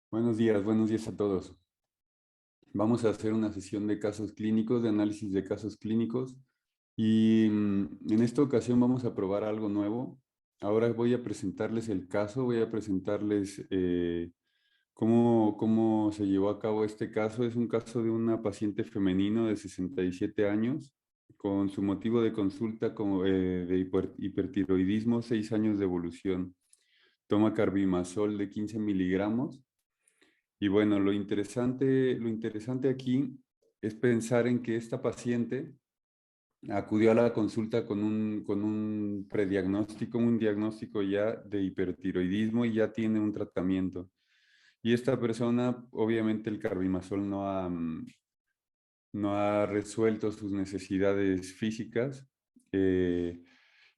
Buenos días a todos. Vamos a hacer una sesión de casos clínicos, de análisis de casos clínicos y en esta ocasión vamos a probar algo nuevo. Ahora voy a presentarles el caso, voy a presentarles cómo se llevó a cabo este caso. Es un caso de una paciente femenino de 67 años con su motivo de consulta como, de hipertiroidismo, 6 años de evolución. Toma carbimazol de 15 miligramos. Y bueno, lo interesante aquí es pensar en que esta paciente acudió a la consulta con un prediagnóstico, un diagnóstico ya de hipertiroidismo y ya tiene un tratamiento. Y esta persona, obviamente el carbimazol no ha resuelto sus necesidades físicas. eh,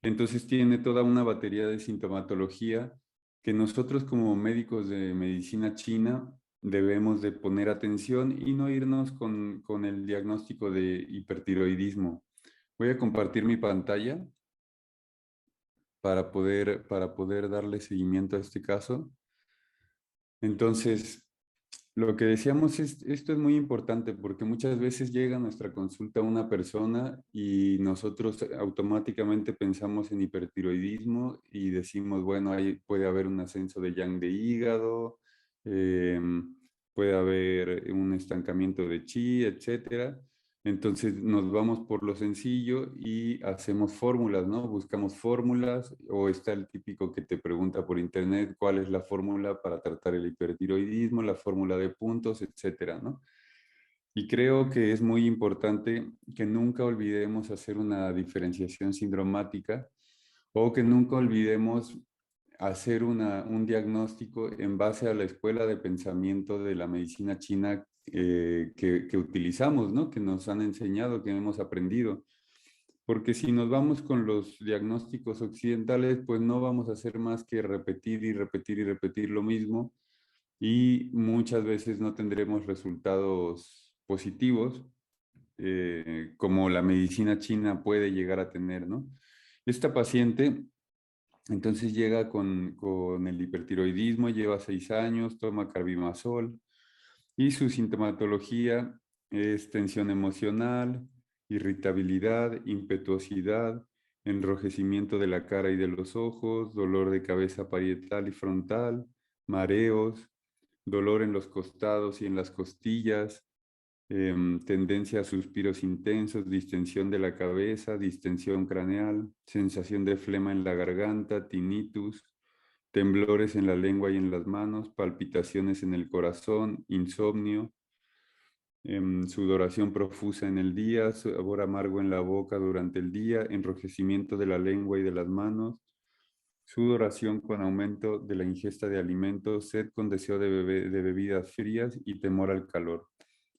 entonces tiene toda una batería de sintomatología que nosotros como médicos de medicina china debemos de poner atención y no irnos con el diagnóstico de hipertiroidismo. Voy a compartir mi pantalla para poder darle seguimiento a este caso. Entonces, lo que decíamos es, esto es muy importante porque muchas veces llega a nuestra consulta una persona y nosotros automáticamente pensamos en hipertiroidismo y decimos, bueno, ahí puede haber un ascenso de yang de hígado, eh, puede haber un estancamiento de chi, etcétera. Entonces nos vamos por lo sencillo y hacemos fórmulas, ¿no? Buscamos fórmulas o está el típico que te pregunta por internet cuál es la fórmula para tratar el hipertiroidismo, la fórmula de puntos, etcétera, ¿no? Y creo que es muy importante que nunca olvidemos hacer una diferenciación sindromática o que nunca olvidemos hacer un diagnóstico en base a la escuela de pensamiento de la medicina china que utilizamos, ¿no? Que nos han enseñado, que hemos aprendido. Porque si nos vamos con los diagnósticos occidentales, pues no vamos a hacer más que repetir y repetir y repetir lo mismo y muchas veces no tendremos resultados positivos como la medicina china puede llegar a tener, ¿no? Esta paciente entonces llega con el hipertiroidismo, lleva 6 años, toma carbimazol y su sintomatología es tensión emocional, irritabilidad, impetuosidad, enrojecimiento de la cara y de los ojos, dolor de cabeza parietal y frontal, mareos, dolor en los costados y en las costillas, tendencia a suspiros intensos, distensión de la cabeza, distensión craneal, sensación de flema en la garganta, tinnitus, temblores en la lengua y en las manos, palpitaciones en el corazón, insomnio, sudoración profusa en el día, sabor amargo en la boca durante el día, enrojecimiento de la lengua y de las manos, sudoración con aumento de la ingesta de alimentos, sed con deseo de bebidas frías y temor al calor.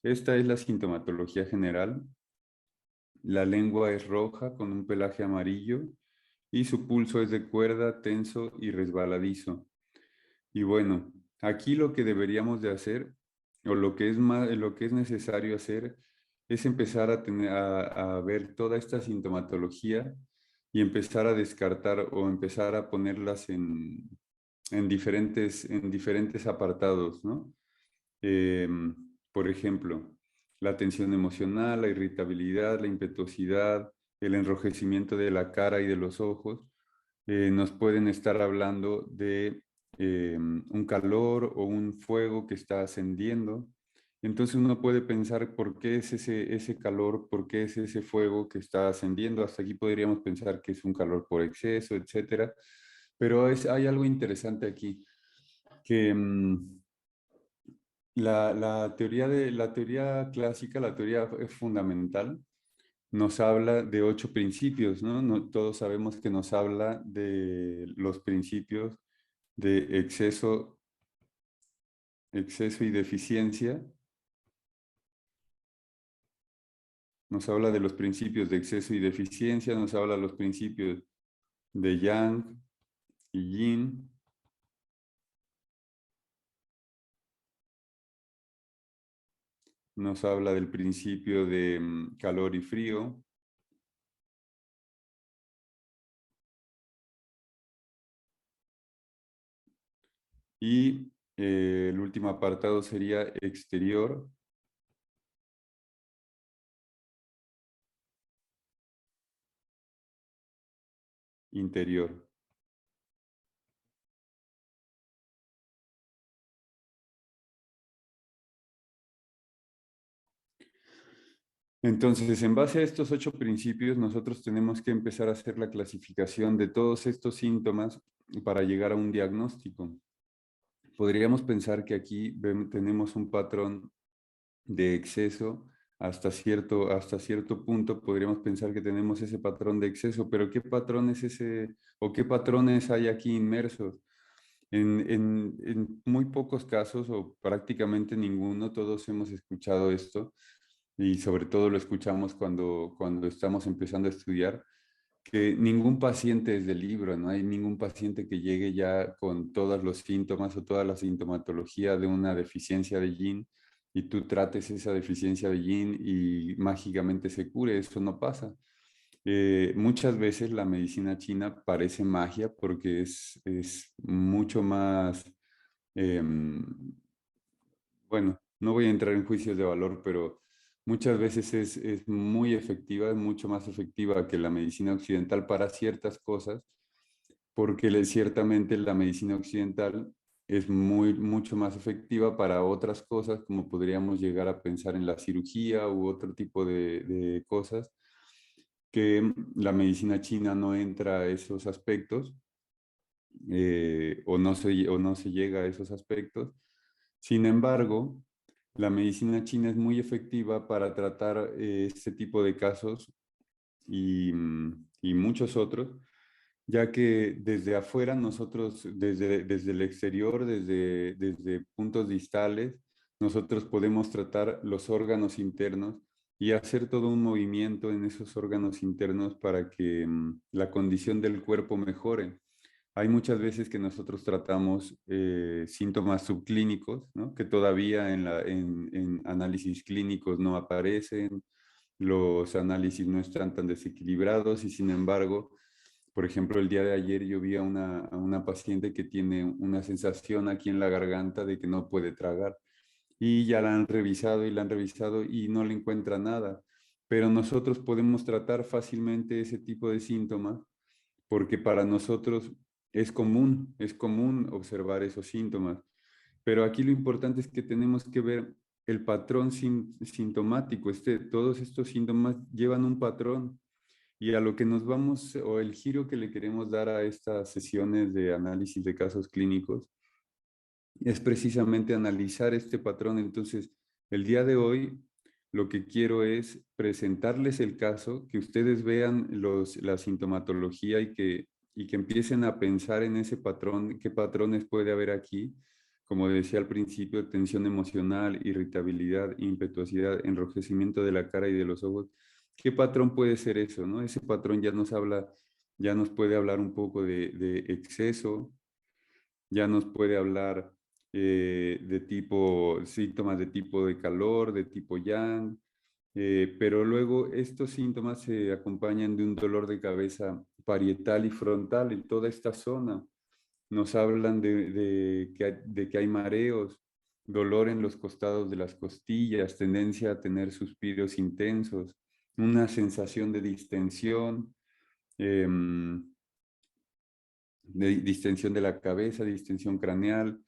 Esta es la sintomatología general. La lengua es roja con un pelaje amarillo y su pulso es de cuerda, tenso y resbaladizo. Y bueno, aquí lo que deberíamos de hacer, o lo que es necesario hacer, es empezar a ver toda esta sintomatología y empezar a descartar o empezar a ponerlas en diferentes apartados, ¿no? Por ejemplo, la tensión emocional, la irritabilidad, la impetuosidad, el enrojecimiento de la cara y de los ojos, nos pueden estar hablando de un calor o un fuego que está ascendiendo. Entonces uno puede pensar por qué es ese calor, por qué es ese fuego que está ascendiendo. Hasta aquí podríamos pensar que es un calor por exceso, etcétera. Pero hay algo interesante aquí, que la teoría clásica, la teoría fundamental, nos habla de 8 principios, ¿no? Todos sabemos que nos habla de los principios de exceso y deficiencia. Nos habla de los principios de exceso y deficiencia, nos habla de los principios de yang y yin, nos habla del principio de calor y frío, y El último apartado sería exterior, interior. Entonces, en base a estos 8 principios, nosotros tenemos que empezar a hacer la clasificación de todos estos síntomas para llegar a un diagnóstico. Podríamos pensar que aquí tenemos un patrón de exceso hasta cierto punto. Podríamos pensar que tenemos ese patrón de exceso, pero ¿qué patrón es ese o qué patrones hay aquí inmersos? En muy pocos casos o prácticamente ninguno, todos hemos escuchado esto y sobre todo lo escuchamos cuando estamos empezando a estudiar, que ningún paciente es del libro, no hay ningún paciente que llegue ya con todos los síntomas o toda la sintomatología de una deficiencia de yin y tú trates esa deficiencia de yin y mágicamente se cure, eso no pasa. Muchas veces la medicina china parece magia porque es mucho más, em, bueno, no voy a entrar en juicios de valor, pero muchas veces es muy efectiva, es mucho más efectiva que la medicina occidental para ciertas cosas, porque ciertamente la medicina occidental es mucho más efectiva para otras cosas, como podríamos llegar a pensar en la cirugía u otro tipo de cosas, que la medicina china no entra a esos aspectos o no se llega a esos aspectos. Sin embargo, la medicina china es muy efectiva para tratar este tipo de casos y muchos otros, ya que desde afuera nosotros, desde el exterior, desde puntos distales, nosotros podemos tratar los órganos internos y hacer todo un movimiento en esos órganos internos para que la condición del cuerpo mejore. Hay muchas veces que nosotros tratamos síntomas subclínicos, ¿no? Que todavía en análisis clínicos no aparecen, los análisis no están tan desequilibrados y sin embargo, por ejemplo, el día de ayer yo vi a una paciente que tiene una sensación aquí en la garganta de que no puede tragar y ya la han revisado y la han revisado y no le encuentra nada. Pero nosotros podemos tratar fácilmente ese tipo de síntomas porque para nosotros es común observar esos síntomas. Pero aquí lo importante es que tenemos que ver el patrón sintomático. Todos estos síntomas llevan un patrón y a lo que nos vamos o el giro que le queremos dar a estas sesiones de análisis de casos clínicos es precisamente analizar este patrón. Entonces, el día de hoy lo que quiero es presentarles el caso, que ustedes vean la sintomatología y que empiecen a pensar en ese patrón, qué patrones puede haber aquí. Como decía al principio, tensión emocional, irritabilidad, impetuosidad, enrojecimiento de la cara y de los ojos. ¿Qué patrón puede ser eso, no? Ese patrón ya nos puede hablar un poco de exceso, ya nos puede hablar de tipo, síntomas de tipo de calor, de tipo yang, pero luego estos síntomas se acompañan de un dolor de cabeza parietal y frontal en toda esta zona. Nos hablan de que hay mareos, dolor en los costados de las costillas, tendencia a tener suspiros intensos, una sensación de distensión, em, de distensión de la cabeza, distensión craneal,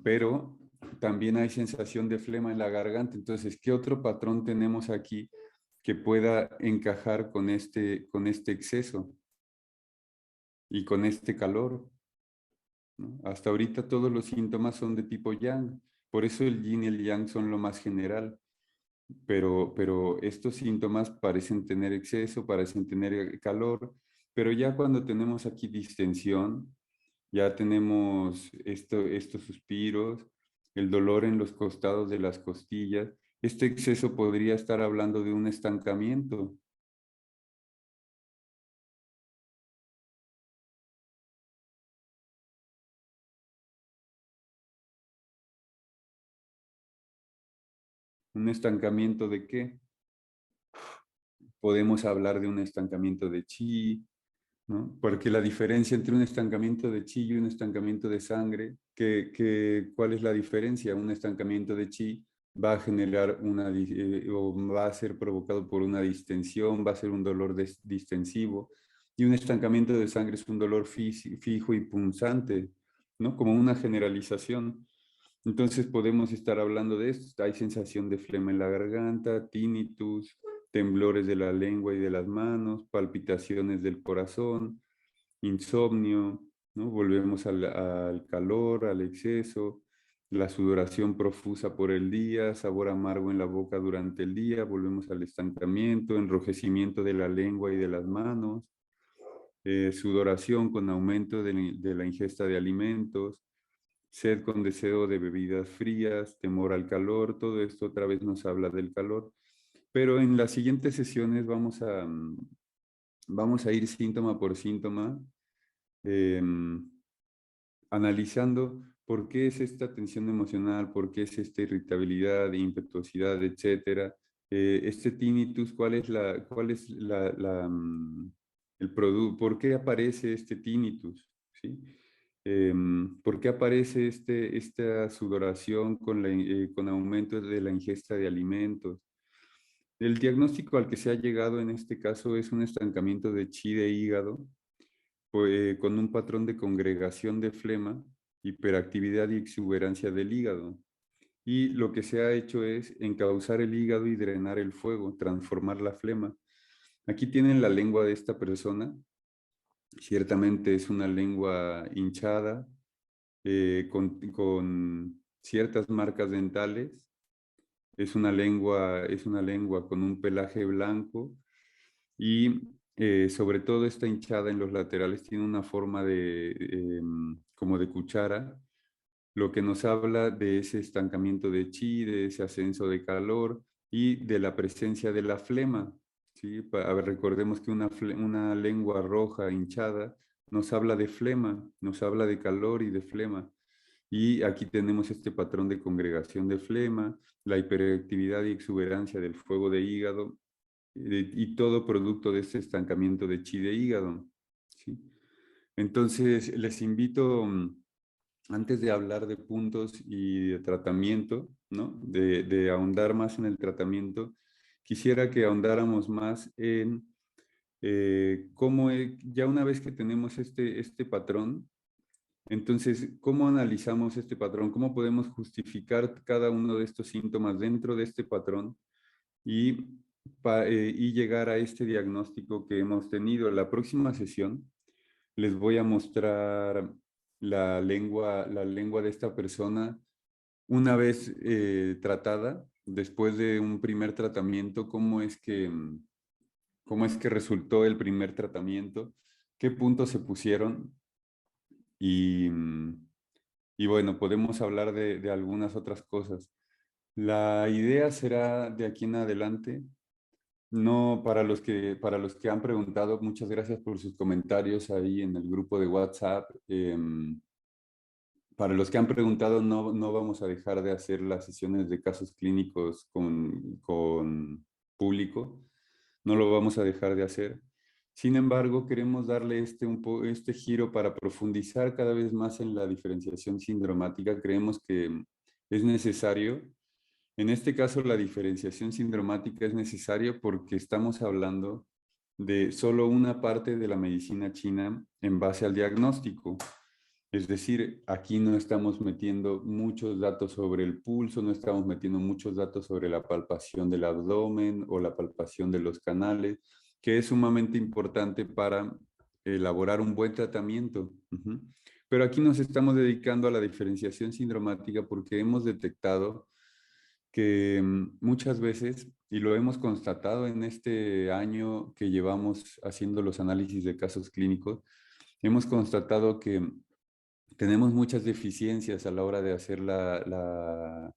pero también hay sensación de flema en la garganta. Entonces, ¿qué otro patrón tenemos aquí que pueda encajar con este exceso y con este calor? ¿No? Hasta ahorita todos los síntomas son de tipo yang, por eso el yin y el yang son lo más general, pero estos síntomas parecen tener exceso, parecen tener calor, pero ya cuando tenemos aquí distensión, ya tenemos estos suspiros, el dolor en los costados de las costillas. Este exceso podría estar hablando de un estancamiento de qué. Podemos hablar de un estancamiento de chi, ¿no? Porque la diferencia entre un estancamiento de chi y un estancamiento de sangre, ¿cuál es la diferencia? Un estancamiento de chi va a generar o va a ser provocado por una distensión, va a ser un dolor distensivo, y un estancamiento de sangre es un dolor fijo y punzante, ¿no? Como una generalización. Entonces podemos estar hablando de esto. Hay sensación de flema en la garganta, tinnitus, temblores de la lengua y de las manos, palpitaciones del corazón, insomnio, ¿no? Volvemos al calor, al exceso, la sudoración profusa por el día, sabor amargo en la boca durante el día, volvemos al estancamiento, enrojecimiento de la lengua y de las manos, sudoración con aumento de la ingesta de alimentos, sed con deseo de bebidas frías, temor al calor, todo esto otra vez nos habla del calor. Pero en las siguientes sesiones vamos a ir síntoma por síntoma, eh, analizando por qué es esta tensión emocional, por qué es esta irritabilidad, impetuosidad, etcétera. Este tinnitus, el producto, por qué aparece este tinnitus, ¿sí? ¿Por qué aparece esta sudoración con aumento de la ingesta de alimentos? El diagnóstico al que se ha llegado en este caso es un estancamiento de chi de hígado, con un patrón de congregación de flema, hiperactividad y exuberancia del hígado. Y lo que se ha hecho es encauzar el hígado y drenar el fuego, transformar la flema. Aquí tienen la lengua de esta persona. Ciertamente es una lengua hinchada, con ciertas marcas dentales. Es una lengua con un pelaje blanco y sobre todo está hinchada en los laterales, tiene una forma como de cuchara, lo que nos habla de ese estancamiento de chi, de ese ascenso de calor y de la presencia de la flema. ¿Sí? A ver, recordemos que una lengua roja hinchada nos habla de flema, nos habla de calor y de flema. Y aquí tenemos este patrón de congregación de flema, la hiperactividad y exuberancia del fuego de hígado, y todo producto de este estancamiento de chi de hígado. ¿Sí? Entonces, les invito, antes de hablar de puntos y de tratamiento, ¿no? De ahondar más en el tratamiento, quisiera que ahondáramos más en cómo, ya una vez que tenemos este patrón, entonces, ¿cómo analizamos este patrón? ¿Cómo podemos justificar cada uno de estos síntomas dentro de este patrón y, y llegar a este diagnóstico que hemos tenido? En la próxima sesión les voy a mostrar la lengua de esta persona una vez tratada, después de un primer tratamiento, cómo es que resultó el primer tratamiento, qué puntos se pusieron y, y bueno, podemos hablar de algunas otras cosas. La idea será de aquí en adelante, no para los que han preguntado, muchas gracias por sus comentarios ahí en el grupo de WhatsApp. Para los que han preguntado, no vamos a dejar de hacer las sesiones de casos clínicos con público, no lo vamos a dejar de hacer. Sin embargo, queremos darle este giro para profundizar cada vez más en la diferenciación sindromática. Creemos que es necesario. En este caso, la diferenciación sindromática es necesaria porque estamos hablando de solo una parte de la medicina china en base al diagnóstico. Es decir, aquí no estamos metiendo muchos datos sobre el pulso, no estamos metiendo muchos datos sobre la palpación del abdomen o la palpación de los canales, que es sumamente importante para elaborar un buen tratamiento. Ujú. Pero aquí nos estamos dedicando a la diferenciación sindromática porque hemos detectado que muchas veces, y lo hemos constatado en este año que llevamos haciendo los análisis de casos clínicos, hemos constatado que tenemos muchas deficiencias a la hora de hacer la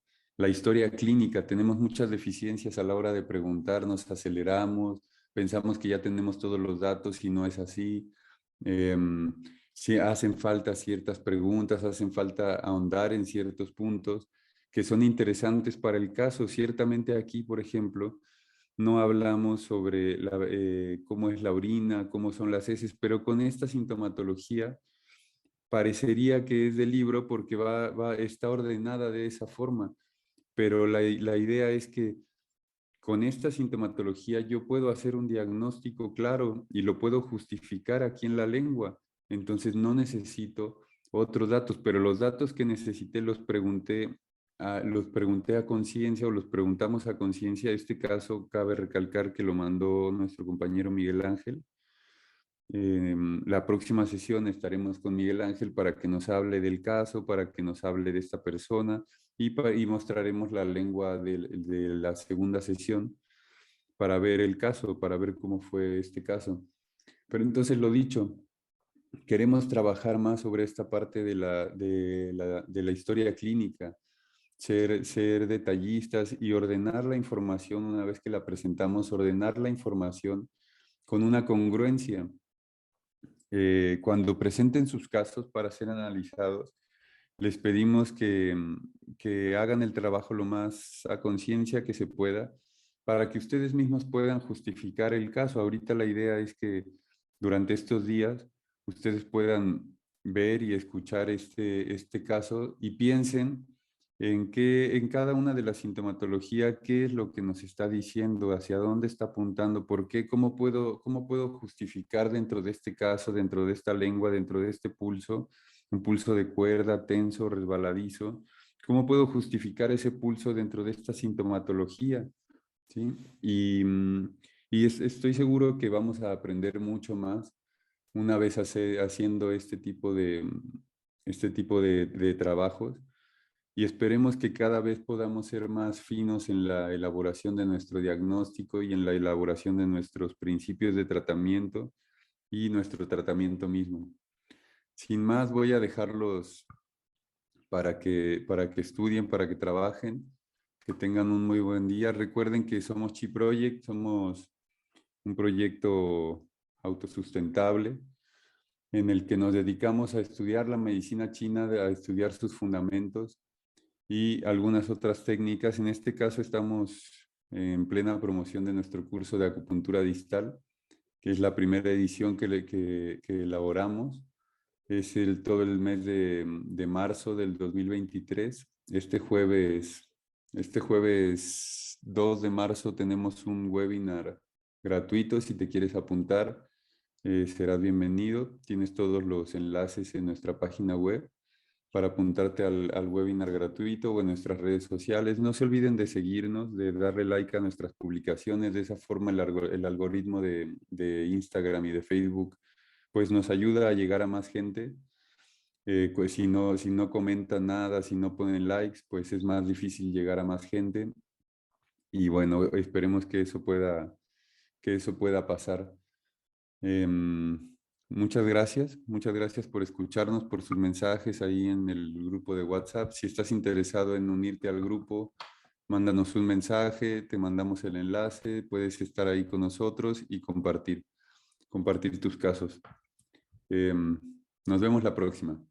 historia clínica, tenemos muchas deficiencias a la hora de preguntar, nos aceleramos, pensamos que ya tenemos todos los datos y no es así. Sí, hacen falta ciertas preguntas, hacen falta ahondar en ciertos puntos que son interesantes para el caso. Ciertamente aquí, por ejemplo, no hablamos sobre cómo es la orina, cómo son las heces, pero con esta sintomatología parecería que es del libro porque está ordenada de esa forma, pero la idea es que con esta sintomatología yo puedo hacer un diagnóstico claro y lo puedo justificar aquí en la lengua. Entonces no necesito otros datos, pero los datos que necesité los pregunté a conciencia o los preguntamos a conciencia. Este caso cabe recalcar que lo mandó nuestro compañero Miguel Ángel. La próxima sesión estaremos con Miguel Ángel para que nos hable del caso, para que nos hable de esta persona y mostraremos la lengua de la segunda sesión para ver el caso, para ver cómo fue este caso. Pero entonces lo dicho, queremos trabajar más sobre esta parte de la historia clínica, ser detallistas y ordenar la información una vez que la presentamos, ordenar la información con una congruencia. Cuando presenten sus casos para ser analizados, les pedimos que hagan el trabajo lo más a conciencia que se pueda para que ustedes mismos puedan justificar el caso. Ahorita la idea es que durante estos días ustedes puedan ver y escuchar este caso y piensen en cada una de las sintomatologías, qué es lo que nos está diciendo, hacia dónde está apuntando, por qué, cómo puedo justificar dentro de este caso, dentro de esta lengua, dentro de este pulso, un pulso de cuerda, tenso, resbaladizo. ¿Cómo puedo justificar ese pulso dentro de esta sintomatología? ¿Sí? Estoy seguro que vamos a aprender mucho más una vez haciendo este tipo de trabajos y esperemos que cada vez podamos ser más finos en la elaboración de nuestro diagnóstico y en la elaboración de nuestros principios de tratamiento y nuestro tratamiento mismo. Sin más, voy a dejarlos para que estudien, para que trabajen, que tengan un muy buen día. Recuerden que somos Chi Project, somos un proyecto autosustentable en el que nos dedicamos a estudiar la medicina china, a estudiar sus fundamentos y algunas otras técnicas. En este caso estamos en plena promoción de nuestro curso de acupuntura distal, que es la primera edición que elaboramos. Es todo el mes de marzo del 2023. Este jueves 2 de marzo tenemos un webinar gratuito. Si te quieres apuntar, serás bienvenido. Tienes todos los enlaces en nuestra página web para apuntarte al webinar gratuito o en nuestras redes sociales. No se olviden de seguirnos, de darle like a nuestras publicaciones. De esa forma el algoritmo de Instagram y de Facebook pues nos ayuda a llegar a más gente. Pues si no comentan nada, si no ponen likes, pues es más difícil llegar a más gente. Y bueno, esperemos que eso pueda pasar. Em, muchas gracias por escucharnos, por sus mensajes ahí en el grupo de WhatsApp. Si estás interesado en unirte al grupo, mándanos un mensaje, te mandamos el enlace, puedes estar ahí con nosotros y compartir tus casos. Nos vemos la próxima.